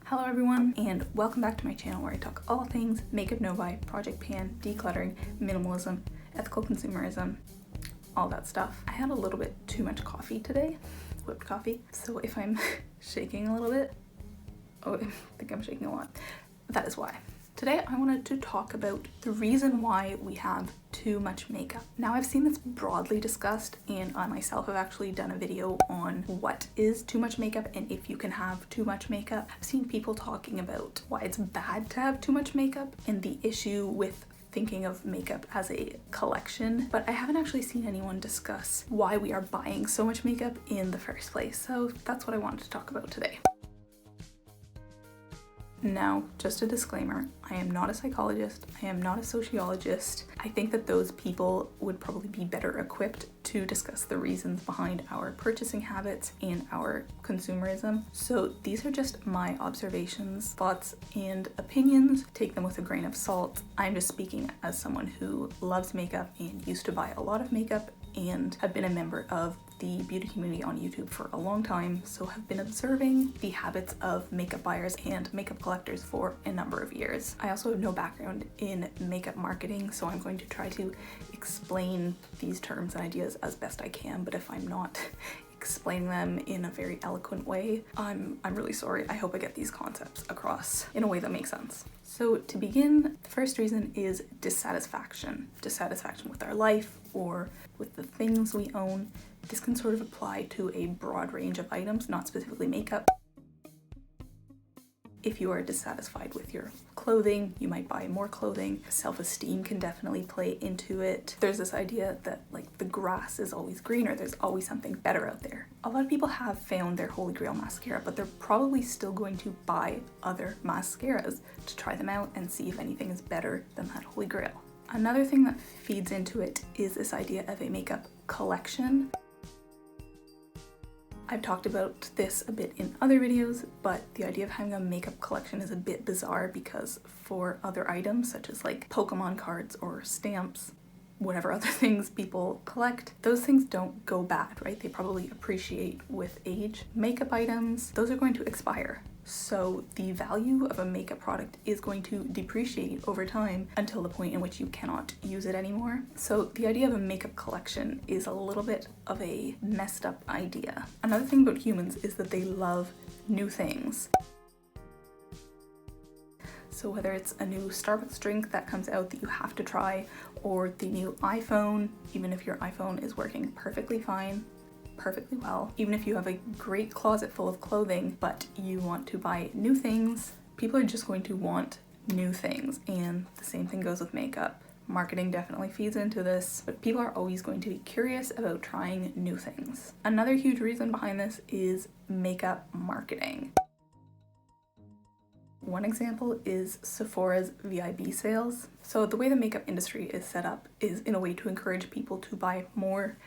Hello everyone, and welcome back to my channel where I talk all things makeup no-buy, project pan, decluttering, minimalism, ethical consumerism, all that stuff. I had a little bit too much coffee today, whipped coffee, so if I'm shaking a little bit, I think I'm shaking a lot, that is why. Today I wanted to talk about the reason why we have too much makeup. Now I've seen this broadly discussed, and I myself have actually done a video on what is too much makeup and if you can have too much makeup. I've seen people talking about why it's bad to have too much makeup and the issue with thinking of makeup as a collection, but I haven't actually seen anyone discuss why we are buying so much makeup in the first place. So that's what I wanted to talk about today. Now, just a disclaimer, I am not a psychologist, I am not a sociologist. I think that those people would probably be better equipped to discuss the reasons behind our purchasing habits and our consumerism. So these are just my observations, thoughts, and opinions. Take them with a grain of salt. I'm just speaking as someone who loves makeup and used to buy a lot of makeup and have been a member of the beauty community on YouTube for a long time, so have been observing the habits of makeup buyers and makeup collectors for a number of years. I also have no background in makeup marketing, so I'm going to try to explain these terms and ideas as best I can, but if I'm not explaining them in a very eloquent way, I'm really sorry. I hope I get these concepts across in a way that makes sense. So to begin, the first reason is dissatisfaction. Dissatisfaction with our life or with the things we own. This can sort of apply to a broad range of items, not specifically makeup. If you are dissatisfied with your clothing, you might buy more clothing. Self-esteem can definitely play into it. There's this idea that like the grass is always greener, there's always something better out there. A lot of people have found their holy grail mascara, but they're probably still going to buy other mascaras to try them out and see if anything is better than that holy grail. Another thing that feeds into it is this idea of a makeup collection. I've talked about this a bit in other videos, but the idea of having a makeup collection is a bit bizarre because for other items such as like Pokemon cards or stamps, whatever other things people collect, those things don't go bad, right? They probably appreciate with age. Makeup items, those are going to expire. So the value of a makeup product is going to depreciate over time until the point in which you cannot use it anymore. So the idea of a makeup collection is a little bit of a messed up idea. Another thing about humans is that they love new things. So whether it's a new Starbucks drink that comes out that you have to try, or the new iPhone, even if your iPhone is working perfectly fine, perfectly well, even if you have a great closet full of clothing but you want to buy new things, people are just going to want new things. And the same thing goes with makeup. Marketing definitely feeds into this, but people are always going to be curious about trying new things. Another huge reason behind this is makeup marketing. One example is Sephora's VIB sales. So the way the makeup industry is set up is in a way to encourage people to buy more,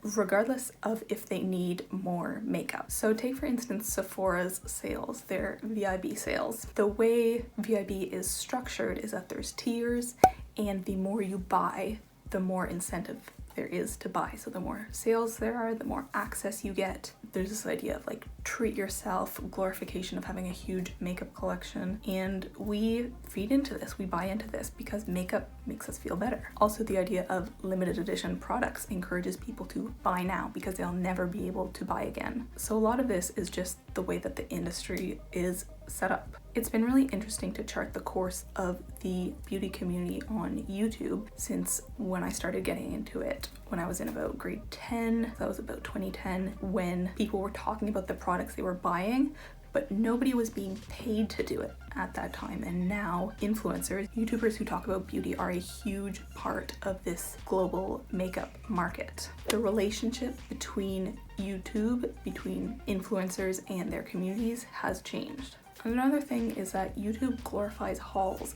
regardless of if they need more makeup. So take for instance Sephora's sales, their VIB sales. The way VIB is structured is that there's tiers, and the more you buy, the more incentive there is to buy. So the more sales there are, the more access you get. There's this idea of like treat yourself, glorification of having a huge makeup collection, and we feed into this, we buy into this because makeup makes us feel better. Also the idea of limited edition products encourages people to buy now because they'll never be able to buy again. So a lot of this is just the way that the industry is set up. It's been really interesting to chart the course of the beauty community on YouTube since when I started getting into it when I was in about grade 10. That was about 2010, when people were talking about the products they were buying, but nobody was being paid to do it at that time. And now influencers, YouTubers who talk about beauty are a huge part of this global makeup market. The relationship between YouTube, between influencers and their communities has changed. Another thing is that YouTube glorifies hauls.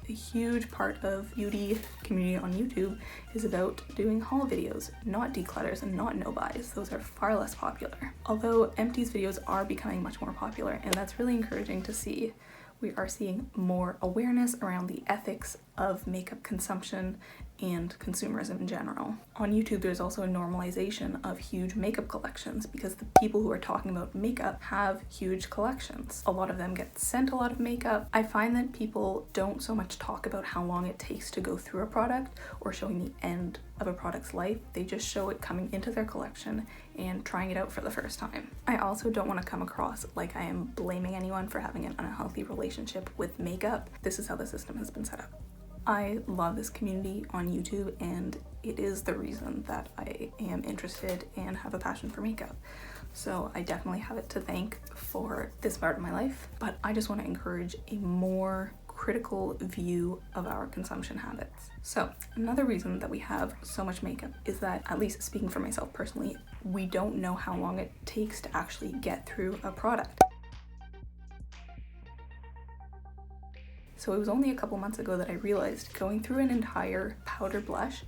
A huge part of beauty community on YouTube is about doing haul videos, not declutters and not no-buys. Those are far less popular. Although empties videos are becoming much more popular, and that's really encouraging to see. We are seeing more awareness around the ethics of makeup consumption and consumerism in general. On YouTube, there's also a normalization of huge makeup collections because the people who are talking about makeup have huge collections. A lot of them get sent a lot of makeup. I find that people don't so much talk about how long it takes to go through a product or showing the end of a product's life. They just show it coming into their collection and trying it out for the first time. I also don't want to come across like I am blaming anyone for having an unhealthy relationship with makeup. This is how the system has been set up. I love this community on YouTube, and it is the reason that I am interested and have a passion for makeup. So I definitely have it to thank for this part of my life, but I just want to encourage a more critical view of our consumption habits. So another reason that we have so much makeup is that, at least speaking for myself personally, we don't know how long it takes to actually get through a product. So it was only a couple months ago that I realized going through an entire powder blush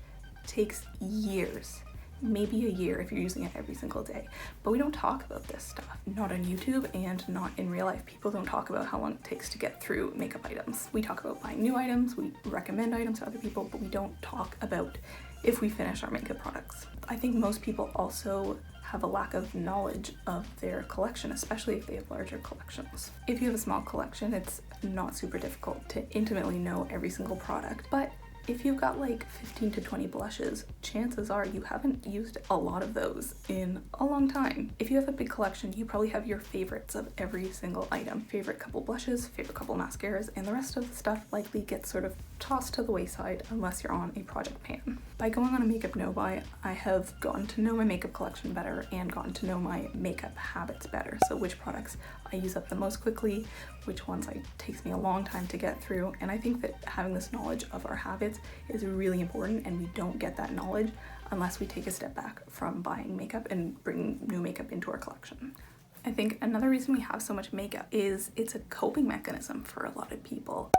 takes years. Maybe a year if you're using it every single day. But we don't talk about this stuff. Not on YouTube and not in real life. People don't talk about how long it takes to get through makeup items. We talk about buying new items, we recommend items to other people, but we don't talk about if we finish our makeup products. I think most people also have a lack of knowledge of their collection, especially if they have larger collections. If you have a small collection, it's not super difficult to intimately know every single product, but if you've got like 15 to 20 blushes, chances are you haven't used a lot of those in a long time. If you have a big collection, you probably have your favorites of every single item. Favorite couple blushes, favorite couple mascaras, and the rest of the stuff likely gets sort of tossed to the wayside unless you're on a project pan. By going on a makeup no-buy, I have gotten to know my makeup collection better and gotten to know my makeup habits better. So which products I use up the most quickly, which ones takes me a long time to get through. And I think that having this knowledge of our habits is really important, and we don't get that knowledge unless we take a step back from buying makeup and bringing new makeup into our collection. I think another reason we have so much makeup is it's a coping mechanism for a lot of people.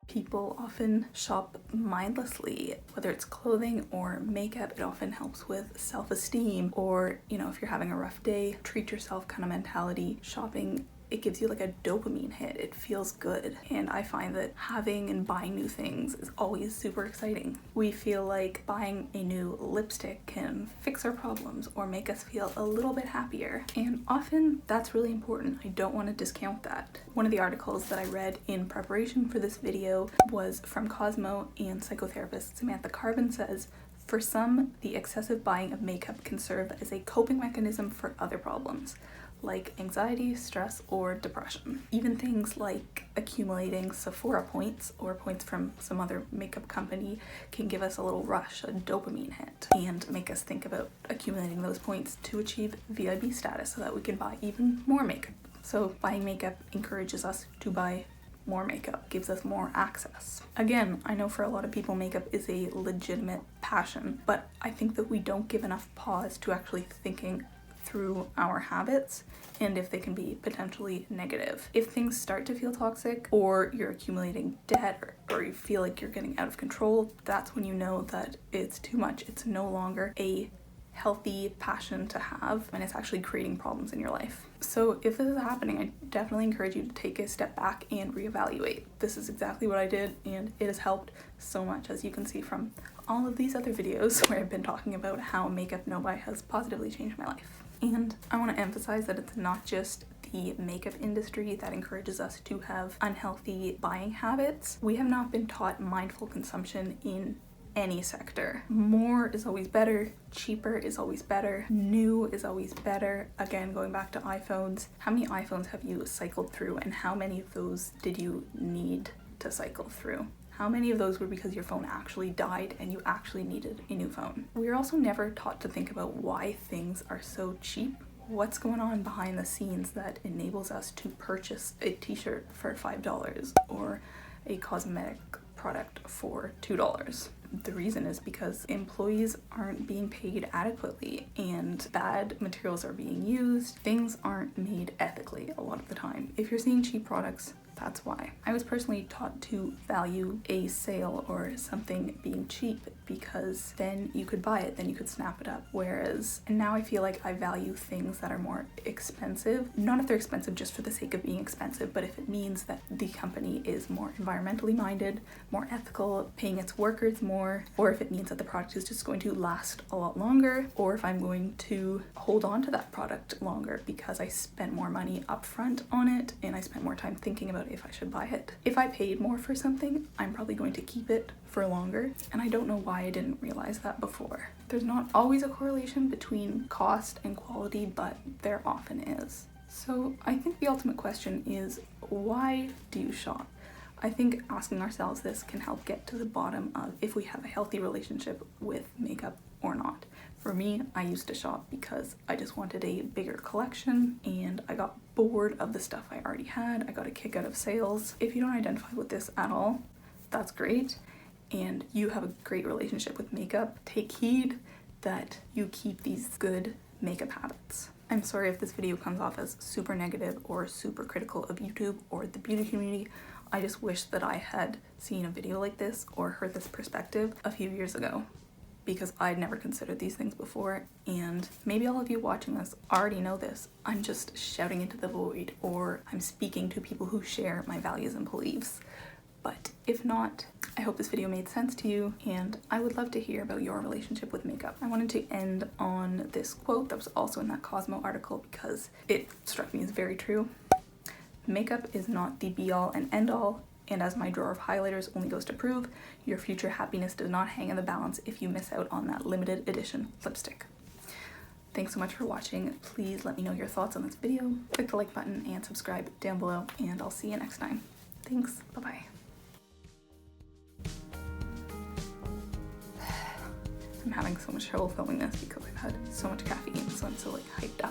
People often shop mindlessly, whether it's clothing or makeup. It often helps with self-esteem, or, if you're having a rough day, treat yourself kind of mentality. Shopping, it gives you like a dopamine hit. It feels good. And I find that having and buying new things is always super exciting. We feel like buying a new lipstick can fix our problems or make us feel a little bit happier. And often that's really important. I don't want to discount that. One of the articles that I read in preparation for this video was from Cosmo, and psychotherapist Samantha Carbon says, "For some, the excessive buying of makeup can serve as a coping mechanism for other problems, like anxiety, stress, or depression. Even things like accumulating Sephora points or points from some other makeup company can give us a little rush, a dopamine hit, and make us think about accumulating those points to achieve VIB status so that we can buy even more makeup." So buying makeup encourages us to buy more makeup, gives us more access. Again, I know for a lot of people makeup is a legitimate passion, but I think that we don't give enough pause to actually thinking through our habits and if they can be potentially negative. If things start to feel toxic, or you're accumulating debt, or you feel like you're getting out of control, that's when you know that it's too much. It's no longer a healthy passion to have, and it's actually creating problems in your life. So if this is happening, I definitely encourage you to take a step back and reevaluate. This is exactly what I did, and it has helped so much, as you can see from all of these other videos where I've been talking about how makeup no-buy has positively changed my life. And I want to emphasize that it's not just the makeup industry that encourages us to have unhealthy buying habits. We have not been taught mindful consumption in any sector. More is always better, cheaper is always better, new is always better. Again, going back to iPhones, how many iPhones have you cycled through, and how many of those did you need to cycle through? How many of those were because your phone actually died and you actually needed a new phone? We're also never taught to think about why things are so cheap. What's going on behind the scenes that enables us to purchase a t-shirt for $5 or a cosmetic product for $2? The reason is because employees aren't being paid adequately and bad materials are being used. Things aren't made ethically a lot of the time. If you're seeing cheap products, That's why. I was personally taught to value a sale or something being cheap because then you could buy it, then you could snap it up. Whereas now I feel like I value things that are more expensive. Not if they're expensive just for the sake of being expensive, but if it means that the company is more environmentally minded, more ethical, paying its workers more, or if it means that the product is just going to last a lot longer, or if I'm going to hold on to that product longer because I spent more money upfront on it and I spent more time thinking about if I should buy it. If I paid more for something, I'm probably going to keep it for longer, and I don't know why I didn't realize that before. There's not always a correlation between cost and quality, but there often is. So I think the ultimate question is, why do you shop? I think asking ourselves this can help get to the bottom of if we have a healthy relationship with makeup or not. For me, I used to shop because I just wanted a bigger collection and I got bored of the stuff I already had. I got a kick out of sales. If you don't identify with this at all, that's great, and you have a great relationship with makeup. Take heed that you keep these good makeup habits. I'm sorry if this video comes off as super negative or super critical of YouTube or the beauty community. I just wish that I had seen a video like this or heard this perspective a few years ago, because I'd never considered these things before, and maybe all of you watching this already know this. I'm just shouting into the void, or I'm speaking to people who share my values and beliefs. But if not, I hope this video made sense to you, and I would love to hear about your relationship with makeup. I wanted to end on this quote that was also in that Cosmo article because it struck me as very true. Makeup is not the be-all and end-all, and as my drawer of highlighters only goes to prove, your future happiness does not hang in the balance if you miss out on that limited edition lipstick. Thanks so much for watching. Please let me know your thoughts on this video. Click the like button and subscribe down below, and I'll see you next time. Thanks, bye-bye. I'm having so much trouble filming this because I've had so much caffeine, so I'm so like hyped up.